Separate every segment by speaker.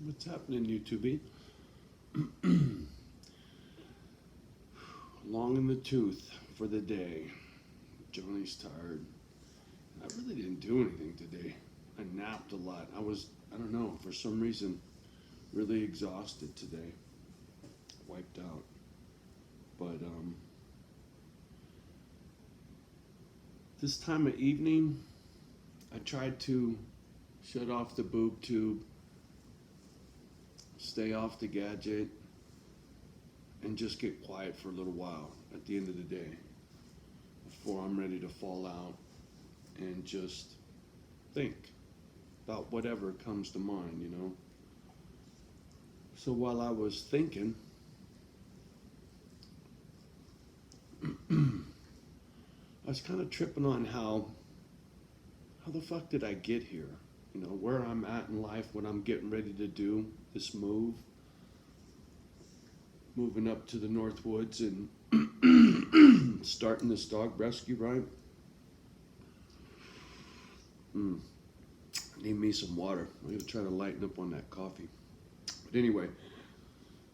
Speaker 1: What's happening, YouTube? Long in the tooth for the day. Johnny's tired. I really didn't do anything today. I napped a lot. I don't know, for some reason, really exhausted today. Wiped out. But, this time of evening, I tried to shut off the boob tube, stay off the gadget, and just get quiet for a little while at the end of the day before I'm ready to fall out and just think about whatever comes to mind. So while I was thinking, I was kind of tripping on how the fuck did I get here? Where I'm at in life, what I'm getting ready to do, this moving up to the North Woods and starting this dog rescue, right? Need me some water. I'm gonna try to lighten up on that coffee. But anyway,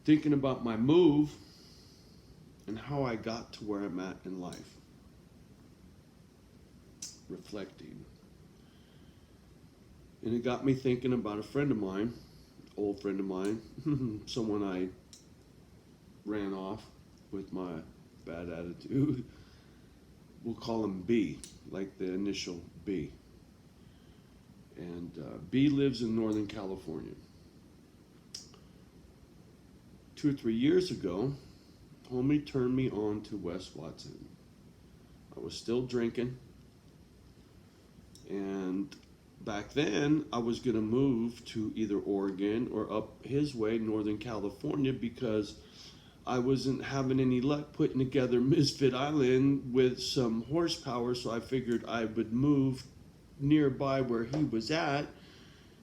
Speaker 1: thinking about my move and how I got to where I'm at in life. Reflecting. And it got me thinking about a friend of mine, old friend of mine, someone I ran off with my bad attitude. We'll call him B, like the initial B. And B lives in Northern California. 2 or 3 years ago, homie turned me on to Wes Watson. I was still drinking. And back then, I was going to move to either Oregon or up his way, Northern California, because I wasn't having any luck putting together Misfit Island with some horsepower, so I figured I would move nearby where he was at,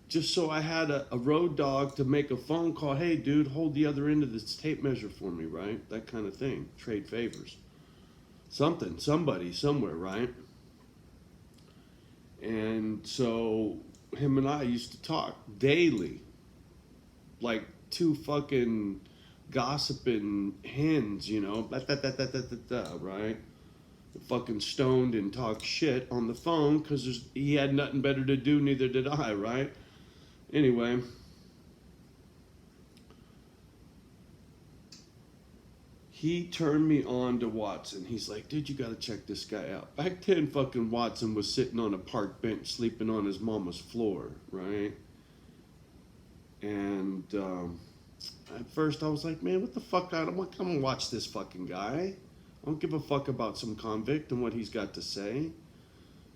Speaker 1: just so I had a road dog to make a phone call. Hey, dude, hold the other end of this tape measure for me, right? That kind of thing. Trade favors. Something, somebody, somewhere, right? And so him and I used to talk daily, like two fucking gossiping hens, right? Fucking stoned and talk shit on the phone because he had nothing better to do, neither did I, right? Anyway, he turned me on to Watson. He's like, dude, you gotta check this guy out. Back then, fucking Watson was sitting on a park bench sleeping on his mama's floor, right? And at first I was like, man, what the fuck? I don't want to come and watch this fucking guy. I don't give a fuck about some convict and what he's got to say.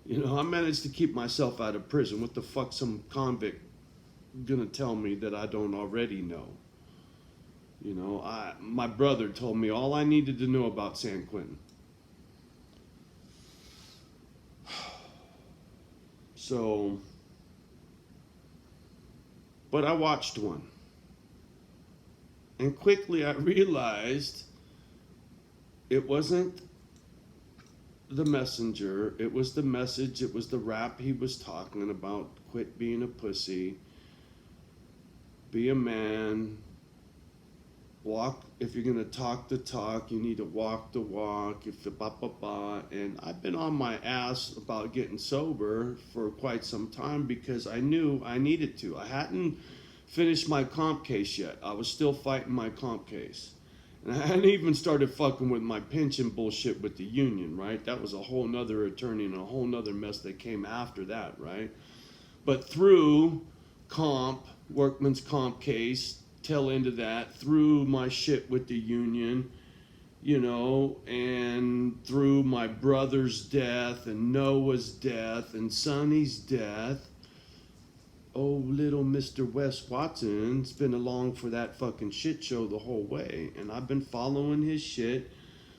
Speaker 1: I managed to keep myself out of prison. What the fuck some convict gonna tell me that I don't already know? My brother told me all I needed to know about San Quentin. So, but I watched one. And quickly I realized it wasn't the messenger, it was the message, it was the rap he was talking about. Quit being a pussy. Be a man. Walk, if you're going to talk the talk, you need to walk the walk. And I've been on my ass about getting sober for quite some time because I knew I needed to. I hadn't finished my comp case yet. I was still fighting my comp case. And I hadn't even started fucking with my pension bullshit with the union, right? That was a whole nother attorney and a whole nother mess that came after that, right? But through workman's comp case, tail end of that, through my shit with the union, and through my brother's death and Noah's death and Sonny's death, oh, little Mr. Wes Watson's been along for that fucking shit show the whole way. And I've been following his shit.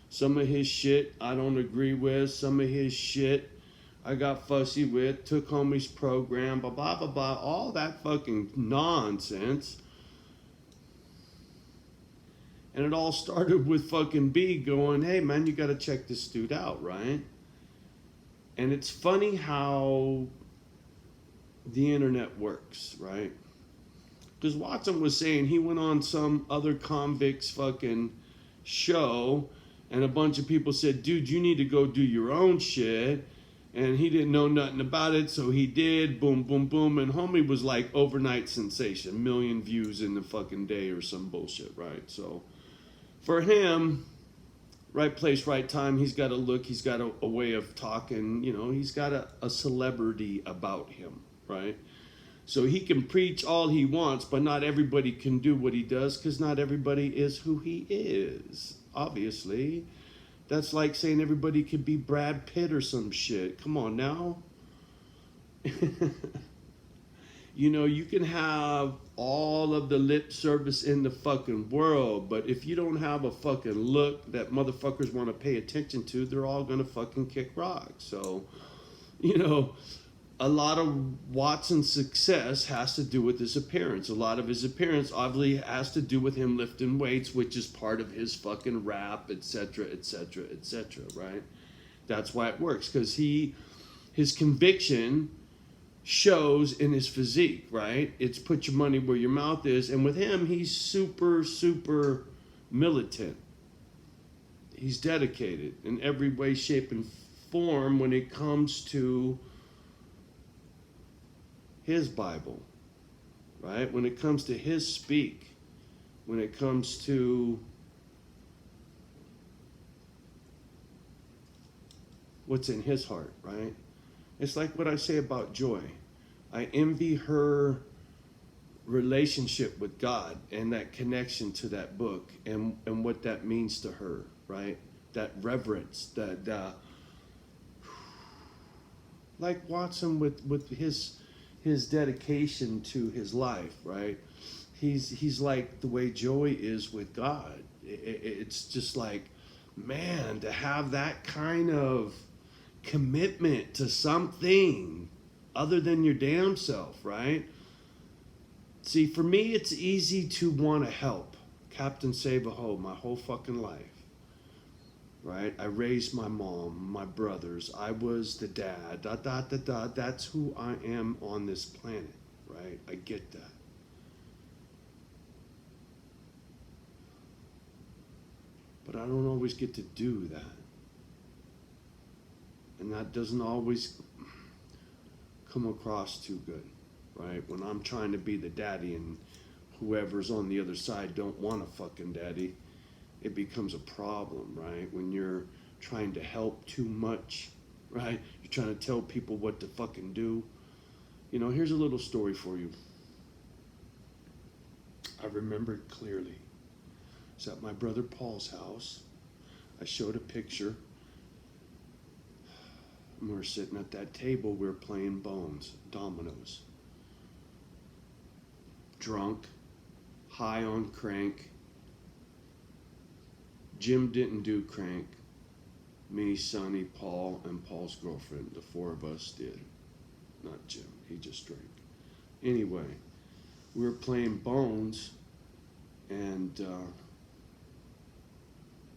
Speaker 1: Some of his shit I don't agree with. Some of his shit I got fussy with. Took homie's program, blah, blah, blah, blah. All that fucking nonsense. And it all started with fucking B going, hey, man, you got to check this dude out, right? And it's funny how the internet works, right? Because Watson was saying he went on some other convict's fucking show, and a bunch of people said, dude, you need to go do your own shit. And he didn't know nothing about it, so he did. Boom, boom, boom. And homie was like overnight sensation. 1,000,000 views in the fucking day or some bullshit, right? So for him, right place, right time. He's got a look. He's got a way of talking. You know, he's got a celebrity about him, right? So he can preach all he wants, but not everybody can do what he does because not everybody is who he is, obviously. That's like saying everybody could be Brad Pitt or some shit. Come on now. You know, you can have all of the lip service in the fucking world, but if you don't have a fucking look that motherfuckers want to pay attention to, they're all gonna fucking kick rocks. So, you know, a lot of Watson's success has to do with his appearance. A lot of his appearance obviously has to do with him lifting weights, which is part of his fucking rap, etc., etc., etc., right? That's why it works, because his conviction shows in his physique, right? It's put your money where your mouth is. And with him, he's super, super militant. He's dedicated in every way, shape, and form when it comes to his Bible, right? When it comes to his speak, when it comes to what's in his heart, right? It's like what I say about Joy. I envy her relationship with God and that connection to that book and what that means to her, right? That reverence, that like Watson with his dedication to his life, right? He's like the way Joey is with God. It's just like, man, to have that kind of commitment to something other than your damn self, right? See, for me, it's easy to want to help. Captain Save-A-Ho my whole fucking life, right? I raised my mom, my brothers. I was the dad, That's who I am on this planet, right? I get that. But I don't always get to do that. And that doesn't always come across too good, right? When I'm trying to be the daddy and whoever's on the other side don't want a fucking daddy, it becomes a problem, right? When you're trying to help too much, right? You're trying to tell people what to fucking do. You know, here's a little story for you. I remember it clearly. It's at my brother Paul's house. I showed a picture. We were sitting at that table, we were playing bones, dominoes. Drunk, high on crank. Jim didn't do crank. Me, Sonny, Paul, and Paul's girlfriend, the four of us did. Not Jim, he just drank. Anyway, we were playing bones, and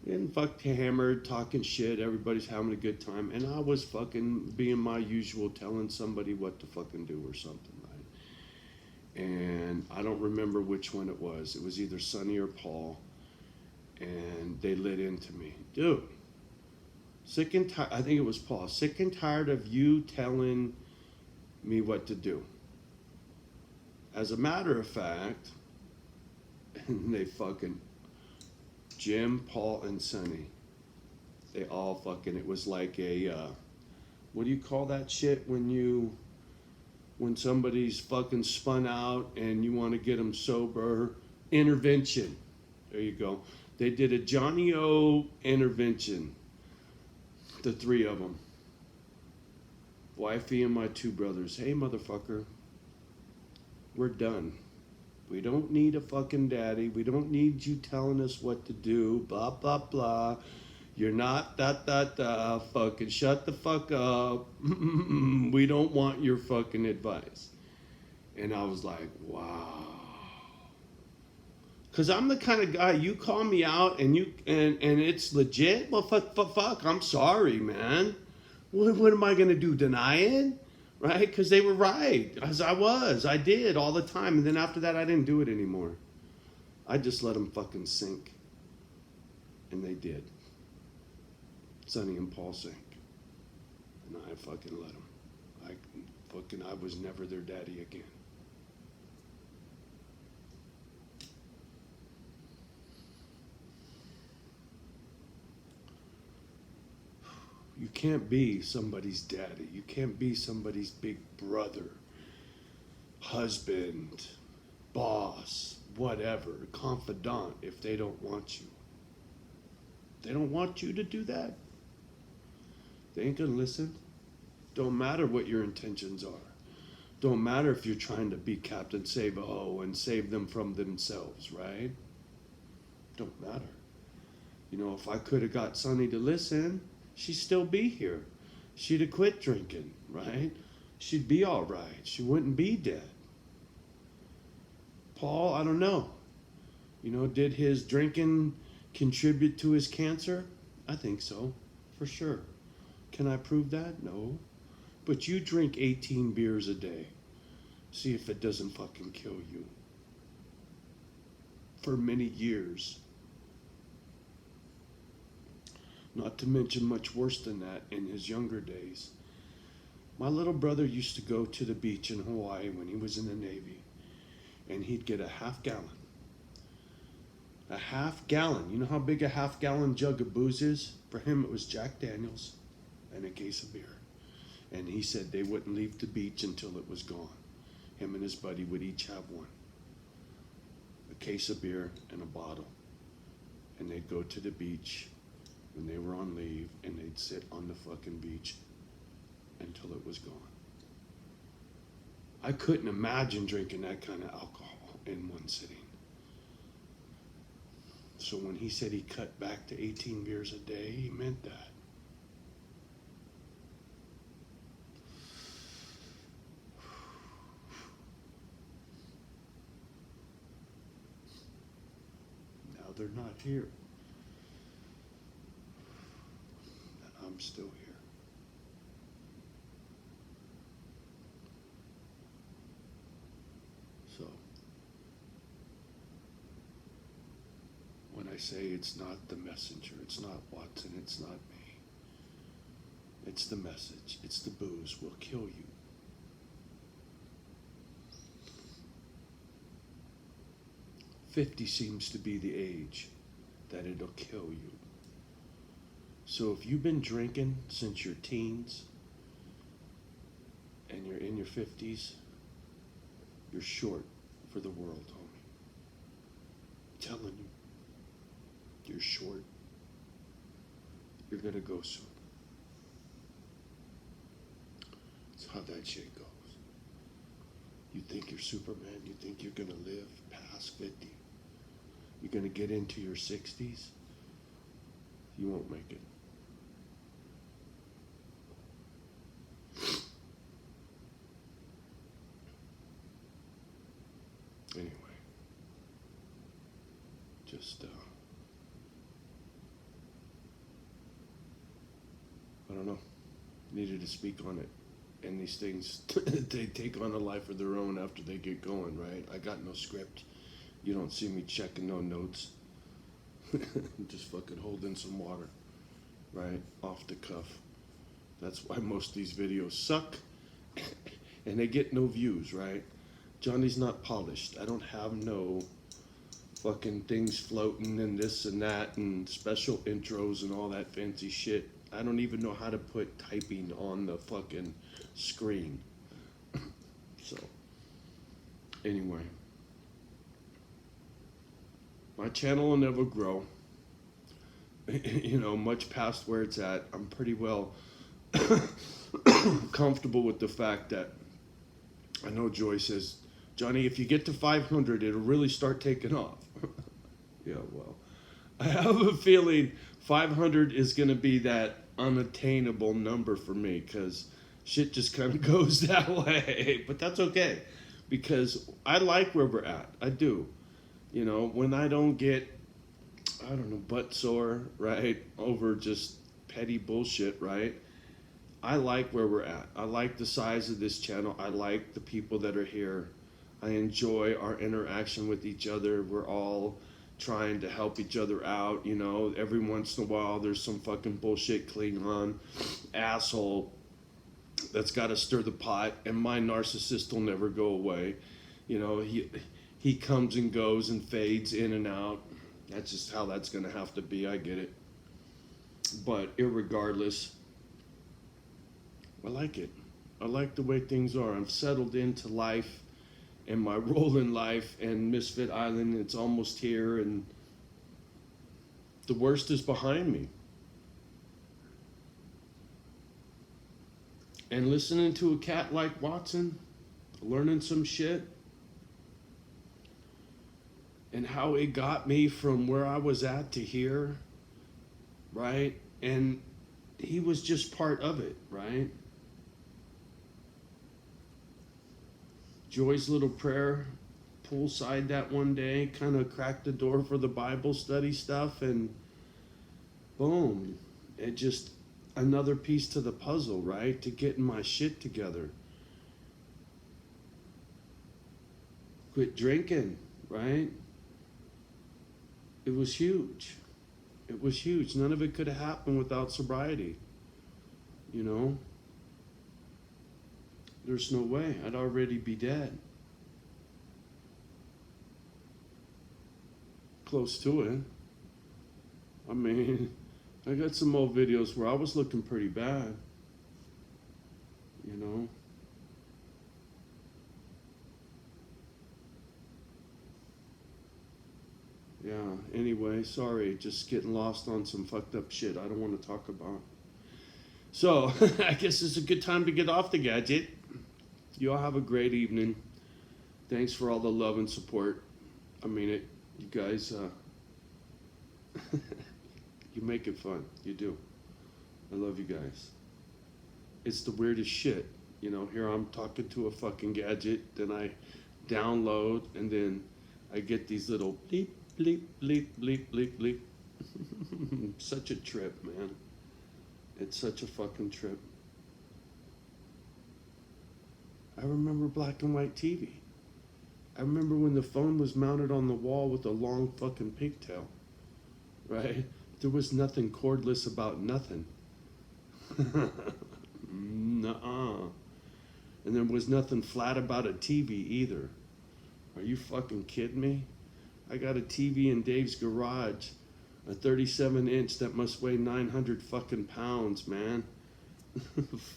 Speaker 1: getting fucking hammered, talking shit, everybody's having a good time, and I was fucking being my usual, telling somebody what to fucking do or something, right? And I don't remember which one it was. It was either Sonny or Paul, and they lit into me. Dude, sick and tired, I think it was Paul, sick and tired of you telling me what to do. As a matter of fact, they fucking, Jim, Paul, and Sonny, they all fucking, it was like a, what do you call that shit when somebody's fucking spun out and you want to get them sober? Intervention. There you go. They did a Johnny O intervention, the three of them. Wifey and my two brothers. Hey, motherfucker, we're done. We don't need a fucking daddy. We don't need you telling us what to do. Blah, blah, blah. You're not fucking shut the fuck up. We don't want your fucking advice. And I was like, wow. Because I'm the kind of guy, you call me out and it's legit? Well, fuck, I'm sorry, man. What am I going to do, deny it? right? Because they were right, as I did all the time. And then after that, I didn't do it anymore. I just let them fucking sink. And they did. Sonny and Paul sank. And I fucking let them. I was never their daddy again. You can't be somebody's daddy. You can't be somebody's big brother, husband, boss, whatever, confidant if they don't want you. They don't want you to do that. They ain't gonna listen. Don't matter what your intentions are. Don't matter if you're trying to be Captain Save-A-Ho and save them from themselves, right? Don't matter. You know, if I could have got Sonny to listen, she'd still be here. She'd have quit drinking, right? She'd be all right. She wouldn't be dead. Paul, I don't know. You know, did his drinking contribute to his cancer? I think so, for sure. Can I prove that? No. But you drink 18 beers a day. See if it doesn't fucking kill you. For many years. Not to mention much worse than that in his younger days. My little brother used to go to the beach in Hawaii when he was in the Navy. And he'd get a half gallon. A half gallon. You know how big a half gallon jug of booze is? For him it was Jack Daniels and a case of beer. And he said they wouldn't leave the beach until it was gone. Him and his buddy would each have one. A case of beer and a bottle. And they'd go to the beach when they were on leave, and they'd sit on the fucking beach until it was gone. I couldn't imagine drinking that kind of alcohol in one sitting. So when he said he cut back to 18 beers a day, he meant that. They're not here. And I'm still here. So, when I say it's not the messenger, it's not Watson, it's not me. It's the message. It's the booze will kill you. $50 seems to be the age that it'll kill you. So if you've been drinking since your teens and you're in your 50s, you're short for the world, homie. I'm telling you, you're short. You're gonna go soon. That's how that shit goes. You think you're Superman? You think you're gonna live past 50? You're going to get into your 60s, you won't make it. Anyway, just, I don't know, needed to speak on it. And these things, they take on a life of their own after they get going, right? I got no script. You don't see me checking no notes. Just fucking holding some water, right? Off the cuff. That's why most of these videos suck. And they get no views, right? Johnny's not polished. I don't have no fucking things floating and this and that and special intros and all that fancy shit. I don't even know how to put typing on the fucking screen. So, anyway. My channel will never grow, you know, much past where it's at. I'm pretty well comfortable with the fact that I know Joy says, Johnny, if you get to 500, it'll really start taking off. Yeah, well, I have a feeling 500 is going to be that unattainable number for me because shit just kind of goes that way. But that's okay because I like where we're at. I do. You know, when I don't get, butt sore, right, over just petty bullshit, right, I like where we're at. I like the size of this channel. I like the people that are here. I enjoy our interaction with each other. We're all trying to help each other out. You know, every once in a while there's some fucking bullshit Klingon asshole that's got to stir the pot, and my narcissist will never go away. You know, he comes and goes and fades in and out. That's just how that's going to have to be. I get it. But irregardless, I like it. I like the way things are. I've settled into life and my role in life, and Misfit Island, it's almost here, and the worst is behind me. And listening to a cat like Watson, learning some shit, and how it got me from where I was at to here, right? And he was just part of it, right? Joy's little prayer poolside that one day kind of cracked the door for the Bible study stuff, and boom, it just another piece to the puzzle, right? To getting my shit together. Quit drinking, right? It was huge. It was huge. None of it could have happened without sobriety. You know? There's no way. I'd already be dead. Close to it. I mean, I got some old videos where I was looking pretty bad. You know? Yeah, anyway, sorry, just getting lost on some fucked up shit I don't want to talk about. So, I guess it's a good time to get off the gadget. You all have a great evening. Thanks for all the love and support. I mean it. You guys, you make it fun. You do. I love you guys. It's the weirdest shit. You know, here I'm talking to a fucking gadget, then I download, and then I get these little bleep, bleep, bleep, bleep, bleep, bleep. Such a trip, man. It's such a fucking trip. I remember black and white TV. I remember when the phone was mounted on the wall with a long fucking pigtail, right? There was nothing cordless about nothing. Nuh-uh. And there was nothing flat about a TV either. Are you fucking kidding me? I got a TV in Dave's garage, a 37-inch that must weigh 900 fucking pounds, man.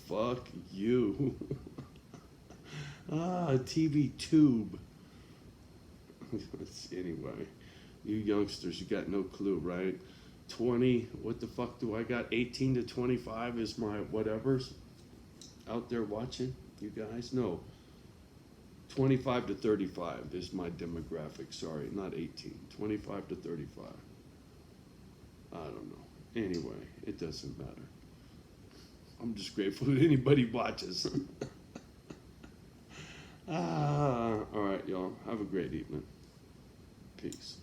Speaker 1: Fuck you. A TV tube. Anyway, you youngsters, you got no clue, right? 20, what the fuck do I got? 18 to 25 is my whatevers out there watching, you guys? No. 25 to 35 is my demographic. Sorry, not 18. 25 to 35. I don't know. Anyway, it doesn't matter. I'm just grateful that anybody watches. All right, y'all. Have a great evening. Peace.